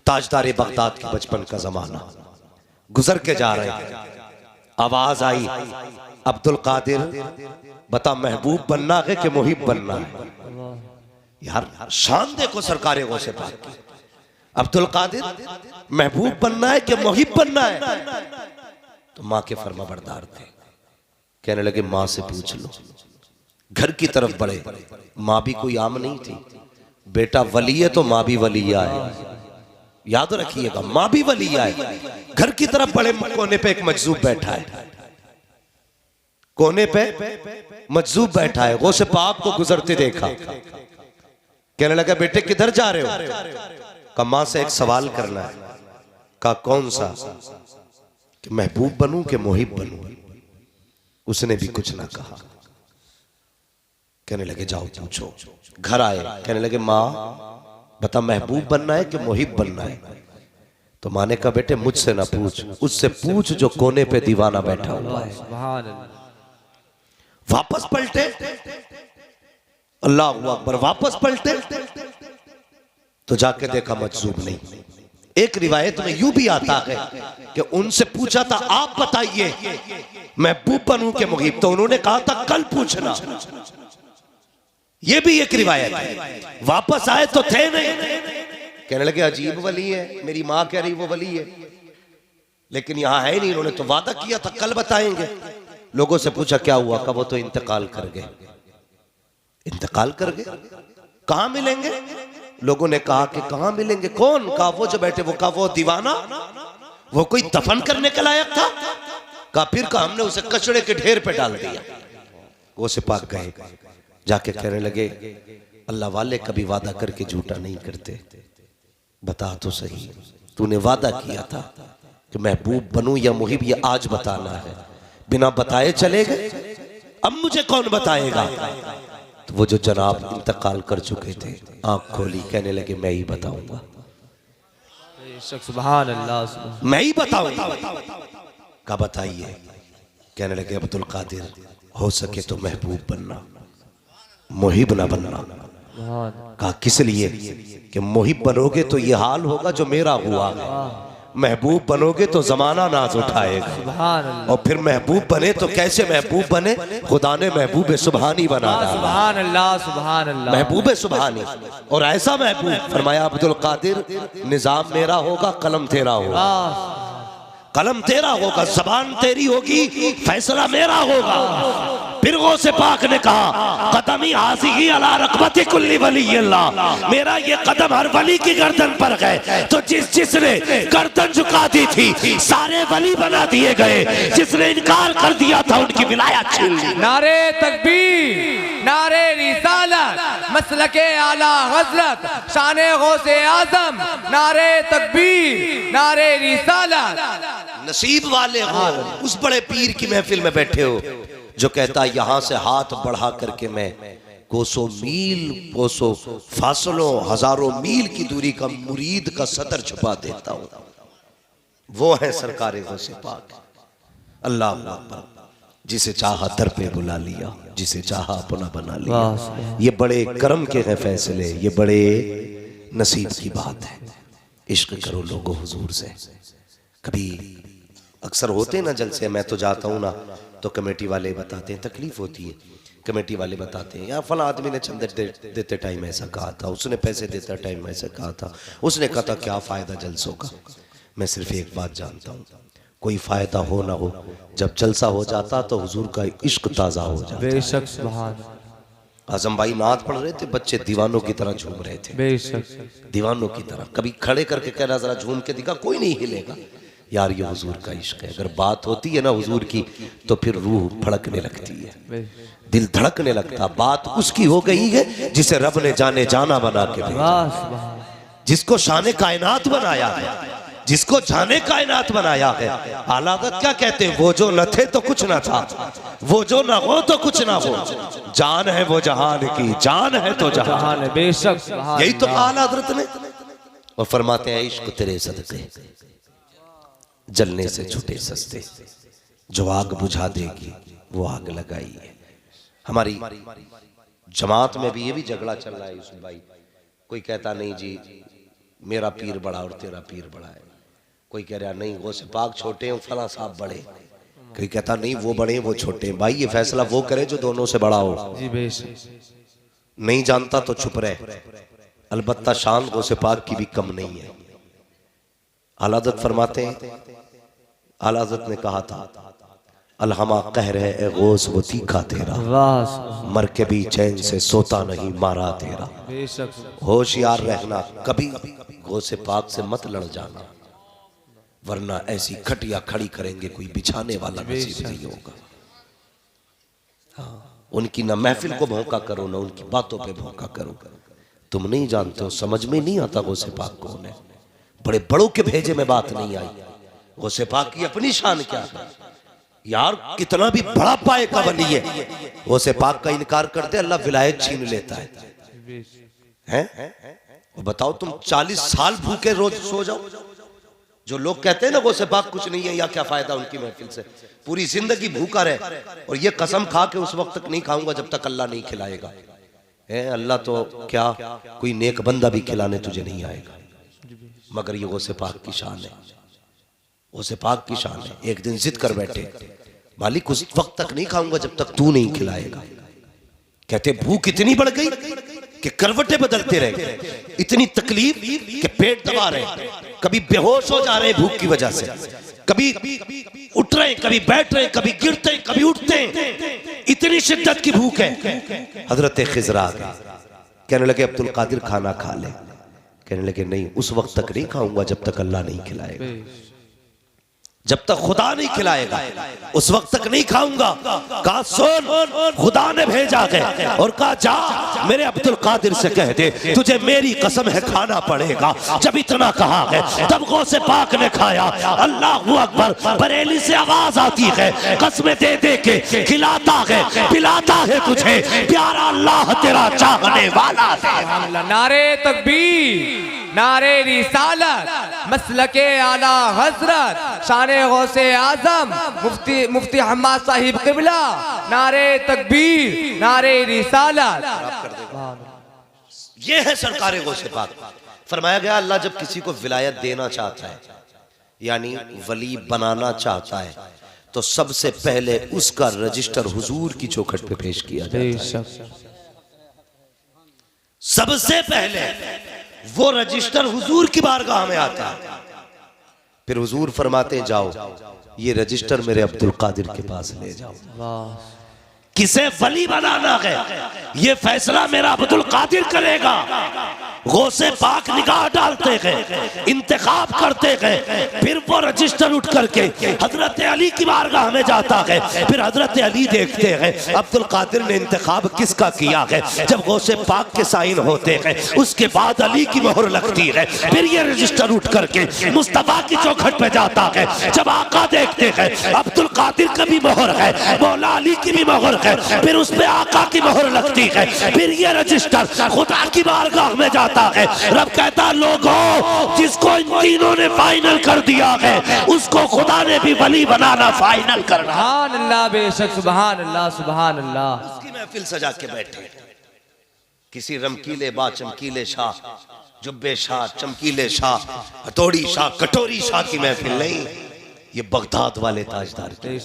ताजदार Baghdad के बचपन का जमाना गुजर के जा रहे हैं। आवाज आई, अब्दुल कादिर बता महबूब बनना है कि मुहिब बनना है? यार शान देखो सरकारे गौसे पाक की। अब्दुल कादिर महबूब बनना है कि मुहिब बनना है? तो माँ के फर्मा बरदार थे, कहने लगे माँ से पूछ लो। घर की तरफ बढ़े, माँ भी कोई आम नहीं थी। बेटा वली है तो माँ भी वलिया है, याद रखिएगा, माँ भी वलिया है। घर की तरफ बड़े कोने पे एक मजजूब बैठा है, कोने पे मजजूब बैठा है। गौसे पाक को गुजरते देखा, कहने लगा बेटे किधर जा रहे हो? कहा माँ से एक सवाल करना है। कहा कौन सा? कि महबूब बनूं कि मुहिब बनूं? उसने भी कुछ ना कहा। कहने लगे जाओ पूछो। घर आए, कहने लगे माँ बता महबूब बनना है कि मुहिब बनना है? तो माँ ने कहा बेटे मुझसे ना पूछ, उससे पूछ जो कोने पे दीवाना बैठा हुआ है। वापस पलटे, अल्लाह अकबर, वापस पलटे तो जाके देखा मजजूब नहीं। एक रिवायत में यूं भी आता है कि उनसे पूछा था आप बताइए महबूब बनूं कि मुहिब? तो उन्होंने कहा था कल पूछना। ये भी एक रिवायत है। वापस आए तो थे नहीं। कहने लगे अजीब वली है, मेरी माँ कह रही वो वली है लेकिन यहां है नहीं। उन्होंने तो वादा किया था कल बताएंगे। लोगों से पूछा क्या हुआ? कहा वो तो इंतकाल कर गए। इंतकाल कर गए? कहां मिलेंगे? लोगों ने कहा कि कहां मिलेंगे? कौन? कहा वो जो बैठे। वो कहा वो दीवाना, वो कोई दफन करने के लायक था? कहा फिर कहा हमने उसे कचड़े के ढेर पे डाल दिया। वो सिपाह गए, जाके कहने लगे अल्लाह वाले कभी वादा करके झूठा नहीं करते, बता तो सही तूने वादा किया था कि महबूब बनूं या मुहिब, ये आज बताना है। बिना बताए चले गए, अब मुझे कौन बताएगा? तो वो जो जनाब इंतकाल कर चुके थे आंख खोली, कहने लगे मैं ही बताऊंगा, सुभान अल्लाह, मैं ही बताऊंगा। कहा बताइए? कहने लगे अब्दुल कादिर हो सके तो महबूब बनना, मुहिब ना बनना। कहा किस लिए? कि मुहिब बनोगे तो ये हाल होगा जो मेरा हुआ है, महबूब बनोगे तो जमाना नाज उठाएगा। और फिर महबूब बने तो कैसे महबूब बने? खुदा ने महबूब सुबहानी बना डाला। सुभान अल्लाह, सुभान अल्लाह, महबूब सुबहानी। और ऐसा महबूब फरमाया अब्दुल कादिर निजाम मेरा होगा, कलम तेरा होगा, कलम तेरा होगा, जबान तेरी होगी, फैसला मेरा होगा। फिर गौसे पाक ने कहा कदमी हाज़िही अला रक़बति कुल्ली वली अल्लाह, मेरा ये कदम हर वली की गर्दन पर है। तो जिसने गर्दन झुका दी थी सारे वली बना दिए गए, जिसने इनकार कर दिया था उनकी विलायत छीन ली। नारे तकबीर, नारे रिसालत, मसलके आला गज़लत, शाने गौसे आज़म, नारे तकबीर, नारे रिसालत। नसीब वाले हो उस बड़े पीर की महफिल में बैठे हो जो कहता यहां से हाथ बढ़ा करके मैं कोसों मील, कोसों फासलों, हजारों मील की दूरी का मुरीद का सतर छुपा देता हूं। वो है सरकार गौसे पाक। अल्लाह अकबर। जिसे चाहा दर पे बुला लिया, जिसे चाहा अपना बना लिया। ये बड़े करम के हैं फैसले, ये बड़े नसीब की बात है। इश्क करो लोगो हुजूर से। कभी अक्सर होते ना जलसे, मैं तो जाता हूँ ना तो कमेटी वाले बताते हैं, तकलीफ होती है, कमेटी वाले बताते हैं यार फला आदमी ने चंदे देते टाइम ऐसा कहा था, उसने पैसे देते टाइम ऐसा कहा था, उसने कहा था क्या फ़ायदा जलसों का। मैं सिर्फ एक बात जानता हूँ, कोई फ़ायदा हो ना हो, जब जलसा हो जाता तो हुजूर का इश्क ताज़ा हो जाता। बेशक सुभान। आजम भाई नात पढ़ रहे थे, बच्चे दीवानों की तरह झूम रहे थे, बेशक दीवानों की तरह। कभी खड़े करके कहना जरा झूम के दिखा, कोई नहीं हिलेगा। यार ये हुजूर का इश्क है। अगर बात होती है ना हुजूर की तो फिर रूह फड़कने लगती है, दिल धड़कने लगता। बात उसकी हो गई है जिसे रब ने जाने जाना बना के भेजा, जिसको शाने कायनात बनाया है, जिसको जाने कायनात बनाया है। आलागत क्या कहते हैं? वो जो न थे तो कुछ ना था, वो जो ना हो तो कुछ ना हो, जान है वो जहान की, जान है तो जहान। बेशक यही तो आला हज़रत ने। और फरमाते हैं इश्क तेरे सदके जलने से छुटे सस्ते, जो आग बुझा देगी वो आग लगाई है। हमारी जमात में भी ये भी झगड़ा चल रहा है यूसुफ भाई। कोई कहता नहीं जी मेरा पीर बड़ा और तेरा पीर बड़ा है। कोई कह रहा नहीं गौसे पाक छोटे हैं, फला साहब बड़े। कोई कहता नहीं वो बड़े वो छोटे हैं। भाई ये फैसला वो करे जो दोनों से बड़ा हो। जी बेशक। नहीं जानता तो चुप रहे, अलबत्ता शान गौसे पाक की भी कम नहीं है। आला हज़रत फरमाते हैं, आला हज़रत ने कहा था अलहमा कहर है ए गौस वो तीखा तेरा, वाह मर के भी चैन से सोता नहीं मारा तेरा। बेशक। होशियार रहना, कभी गौसे पाक से मत लड़ जाना, वरना ऐसी खटिया खड़ी करेंगे कोई बिछाने वाला नसीब नहीं होगा। हाँ, उनकी ना महफिल को भौंका करो ना उनकी बातों पे भौंका करो। तुम नहीं जानते हो, समझ में नहीं आता गौसे पाक कौन है। बड़े बड़ों के भेजे में बात नहीं आई। गौसे पाक की अपनी शान क्या है यार, कितना भी बड़ा पाए का वली है, गौसे पाक का इनकार करते अल्लाह विलायत छीन लेता है। वो बताओ तुम 40 साल भूखे रोज सो जाओ। जो लोग कहते हैं ना गौसे पाक कुछ नहीं है, या क्या फायदा उनकी महफिल से, पूरी जिंदगी भूखा रहे और ये कसम खा के उस वक्त तक नहीं खाऊंगा जब तक अल्लाह नहीं खिलाएगा। अल्लाह तो क्या कोई नेक बंदा भी खिलाने तुझे नहीं आएगा, मगर ये गौसे पाक की शान है। गौसे पाक की शान है। एक दिन जिद कर बैठे, मालिक उस वक्त तक नहीं खाऊंगा जब तक तू नहीं खिलाएगा। कहते भूख इतनी बढ़ गई कि करवटें बदलते रहे, इतनी तकलीफ कि पेट दबा रहे, कभी बेहोश हो जा रहे भूख की वजह से, कभी उठ रहे, कभी बैठ रहे, कभी गिरते, कभी उठते, इतनी शिद्दत की भूख है। हजरत खिज़र आ गए, कहने लगे अब्दुल कादिर खाना खा ले। कहने लगे नहीं, उस वक्त तक नहीं खाऊंगा जब तक अल्लाह नहीं खिलाएगा, जब तक खुदा नहीं खिलाएगा उस वक्त तक नहीं खाऊंगा। कहा सुन, खुदा ने भेजा है और कहा जा मेरे अब्दुल कादिर से कह दे तुझे मेरी कसम है खाना पड़ेगा। जब इतना कहा है तब गौसे पाक ने खाया। अल्लाहू अकबर, बरेली से आवाज आती है, कसमें दे दे के खिलाता है पिलाता है तुझे प्यारा अल्लाह तेरा चाहने वाला है। नारे तकबीर, नारे रिसालत, मसलके आला हजरत, शाने गौसे आजम, मुफ्ती हम्माद साहिब क़िबला, नारे तकबीर, नारे रिसालत। ये है सरकार गौसे पाक। फरमाया गया अल्लाह जब किसी को विलायत देना चाहता है, यानी वली बनाना चाहता है, तो सबसे पहले उसका रजिस्टर हुजूर की चौखट पे पेश किया जाता है। सबसे पहले वो रजिस्टर हुजूर की बारगाह में आता है। फिर हुजूर फरमाते जाओ ये रजिस्टर मेरे अब्दुल कादिर के पास ले जाओ। किसे वली बनाना है ये फैसला मेरा अब्दुल कादिर करेगा। गौसे पाक निगाह डालते हैं, इंतखाब करते हैं, फिर वो रजिस्टर उठ करके हजरत अली की बारगाह में जाता है। फिर हजरत अली देखते हैं अब्दुल कादिर ने इंतखाब किसका किया है। जब गौसे पाक के साइन होते हैं उसके बाद अली की मोहर लगती है। फिर ये रजिस्टर उठ करके मुस्तफा की चौखट पे जाता है। जब आका देखते हैं अब्दुल कादिर का भी मोहर है, मौला अली की भी मोहर है, फिर उस पे आका की मोहर लगती है। फिर ये रजिस्टर खुदा की बारगाह में जाता है। रब कहता लोगों जिसको इन तीनों ने फाइनल कर दिया है उसको खुदा ने भी वली बनाना फाइनल करना। सुभान अल्लाह, बेशक सुभान अल्लाह, सुभान अल्लाह। उसकी महफिल सजा के बैठे किसी रमकीले बा चमकीले शाह, जुब्बे शाह, चमकीले शाह, हथौड़ी शाह, कटोरी शाह की महफिल नहीं, ये बगदाद वाले ताजदार की।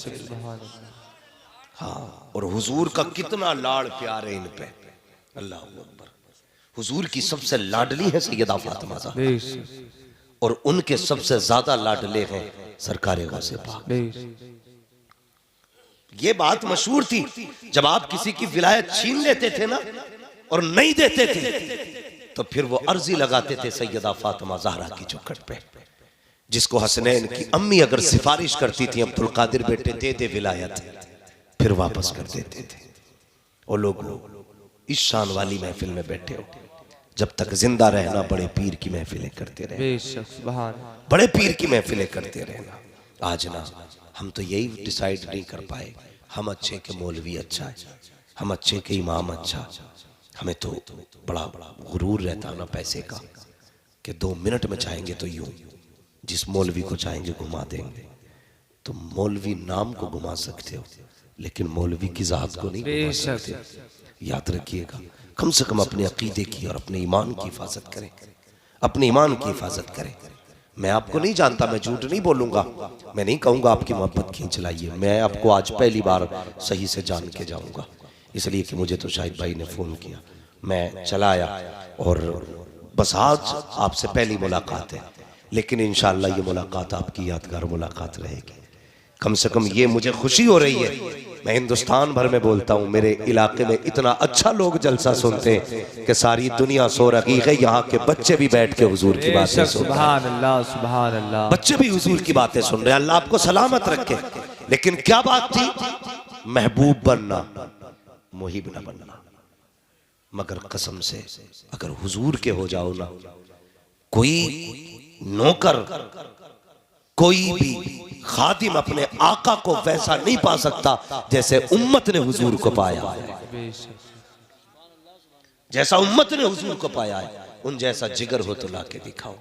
हाँ, और हुजूर का कितना लाड़ प्यार है इन पे। अल्लाह अकबर। हुजूर की सबसे लाडली है सैयदा फातिमा ज़हरा और उनके सबसे ज्यादा लाडले हैं सरकार गौसे पाक। ये बात मशहूर थी, जब आप किसी की विलायत छीन लेते थे ना और नहीं देते थे तो फिर वो अर्जी लगाते थे सैयदा फातिमा ज़हरा की चौखट पे, जिसको हसनैन की अम्मी अगर सिफारिश करती थी अब्दुल कादिर बेटे दे दे विलायत, फिर वापस कर देते थे। और लोग इस शान वाली महफिल में बैठे हो, जब तक जिंदा रहना बड़े पीर की महफिलें करते रहना, बड़े पीर की महफिलें करते रहना। आज ना हम तो यही डिसाइड नहीं कर पाए, हम अच्छे के मौलवी अच्छा है, हम अच्छे के इमाम अच्छा, हमें तो बड़ा गुरूर रहता ना पैसे का कि 2 मिनट में चाहेंगे तो यूं, जिस मौलवी को चाहेंगे घुमा देंगे। तो मौलवी नाम को घुमा सकते हो लेकिन मौलवी की जात को नहीं घुमा सकते। याद रखिएगा, कम से कम अपने अकीदे की और अपने ईमान की हिफाजत करें। अपने ईमान की हिफाजत करें। मैं आपको नहीं जानता, मैं झूठ नहीं बोलूंगा, मैं नहीं कहूंगा आपकी मोहब्बत खींच लाइए। मैं आपको आज पहली बार सही से जान के जाऊंगा, इसलिए कि मुझे तो शाहिद भाई ने फ़ोन किया, मैं चला आया और बस आज आपसे पहली मुलाकात है। लेकिन इंशाअल्लाह ये मुलाकात आपकी यादगार मुलाकात रहेगी। कम से कम ये मुझे खुशी हो रही है। मैं हिंदुस्तान भर में बोलता हूँ, मेरे इलाके में इतना अच्छा लोग जलसा सुनते हैं कि सारी दुनिया सो रही है। यहाँ के बच्चे भी बैठ के हुजूर की बातें सुन रहे हैं। सुभान अल्लाह, सुभान अल्लाह। बच्चे भी हुजूर की बातें सुन रहे हैं। अल्लाह आपको सलामत रखे। लेकिन क्या बात थी? महबूब बनना, मुहिब न बनना। मगर कसम से अगर हुजूर के हो जाओ ना, कोई नौकर, कोई भी खादिम अपने आका को वैसा नहीं पा सकता जैसे उम्मत ने हुजूर को पाया है। जैसा उम्मत ने हुजूर को पाया है, उन जैसा जिगर हो तो लाके दिखाओ।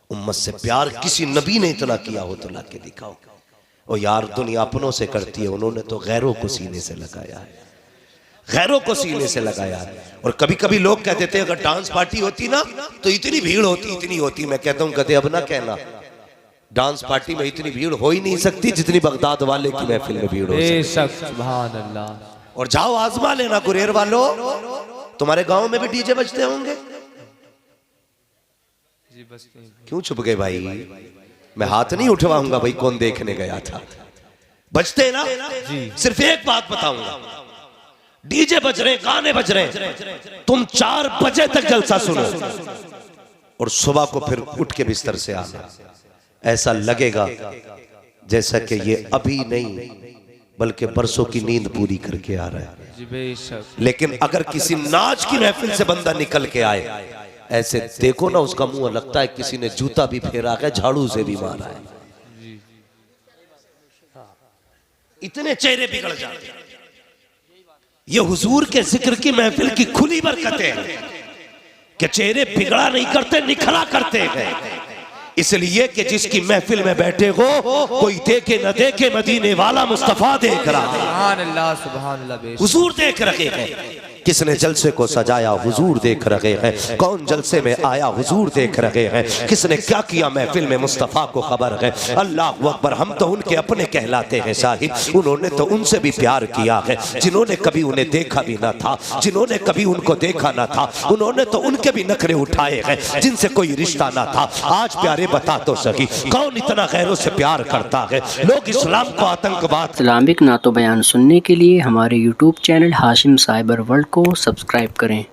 उम्मत से प्यार किसी नबी ने इतना किया हो तो लाके दिखाओ। और यार दुनिया अपनों से करती है, उन्होंने तो गैरों को सीने से लगाया है, गैरों को सीने से लगाया है। और कभी कभी लोग कह देते हैं अगर डांस पार्टी होती ना तो इतनी भीड़ होती, इतनी होती। मैं कहता हूं कदे अब ना कहना, डांस पार्टी में इतनी भीड़ हो ही नहीं सकती जितनी बगदाद वाले की महफिल में भीड़ हो सकती। सुभान अल्लाह। और जाओ आजमा लेना गुरेर वालों, तुम्हारे गांव में भी डीजे बजते होंगे। क्यों छुप गए भाई? मैं हाथ नहीं उठवाऊंगा भाई, कौन देखने गया था। बजते ना जी। सिर्फ एक बात बताऊंगा, डीजे बज रहे, गाने बज रहे, तुम 4 बजे तक जलसा सुनो और सुबह को फिर उठ के बिस्तर से आना। ऐसा लगेगा जैसा कि ये अभी नहीं बल्कि बरसों की नींद पूरी करके आ रहा है। लेकिन अगर किसी नाच की महफिल से बंदा निकल के आए, ऐसे देखो ना उसका मुंह लगता है किसी ने जूता भी फेरा है, झाड़ू से भी मारा है। इतने चेहरे बिगड़ जाते हैं। ये हुजूर के जिक्र की महफिल की खुली बरकतें हैं कि चेहरे बिगड़ा नहीं करते, निखरा करते हैं। इसलिए कि जिसकी महफिल में बैठे हो, कोई देखे न देखे, मदीने वाला मुस्तफा देख रहा है। सुभान अल्लाह, सुभान अल्लाह। हुजूर देख रहे हैं। किसने जलसे को सजाया? हुजूर देख रहे हैं। कौन जलसे में आया? हुजूर देख रहे हैं। किसने क्या किया महफिल में? मुस्तफा को खबर है। अल्लाह अकबर। हम तो उनके अपने कहलाते हैं साहिब। उन्होंने तो उनसे भी प्यार किया है जिन्होंने कभी उन्हें देखा भी ना था, जिन्होंने कभी उनको देखा ना था। उन्होंने तो उनके भी नखरे उठाए हैं जिनसे कोई रिश्ता ना था। आज प्यारे बता तो सही, कौन इतना गैरों से प्यार करता है? लोग इस्लाम को आतंकवाद। इस्लामिक नातो बयान सुनने के लिए हमारे YouTube channel Hashim cyber world को सब्सक्राइब करें।